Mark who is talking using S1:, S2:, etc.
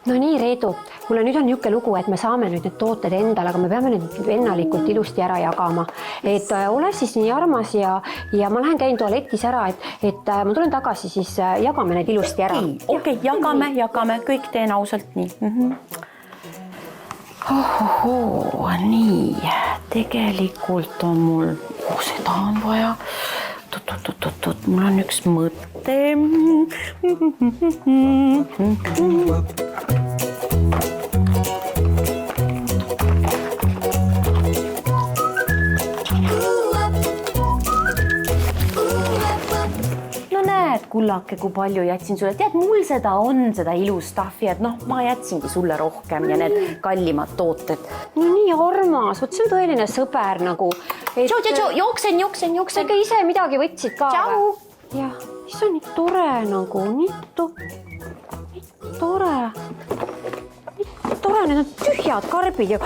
S1: No nii, Reedu, mulle nüüd on niisugune lugu, et me saame nüüd need tooted endale, aga me peame nüüd vennalikult ilusti ära jagama. Et ole siis nii armas ja ma lähen käin tualetis ära, et ma tulen tagasi, siis jagame need ilusti ära.
S2: Okei, jagame, kõik teen ausalt nii. Nii, tegelikult on mul, seda on vaja. Mul on üks mõte. Kullake, kui palju jätsin sulle. Tead, mul seda on, seda ilus staffi, et ma jätsingi sulle rohkem ja need kallimad tooted.
S1: No nii armas, võt see on tõeline sõber nagu.
S2: Jooksen.
S1: Aga ise midagi võtsid ka.
S2: Tšau.
S1: Jah, see on nii tore nagu, nii tore. Need on tühjad karbid ju.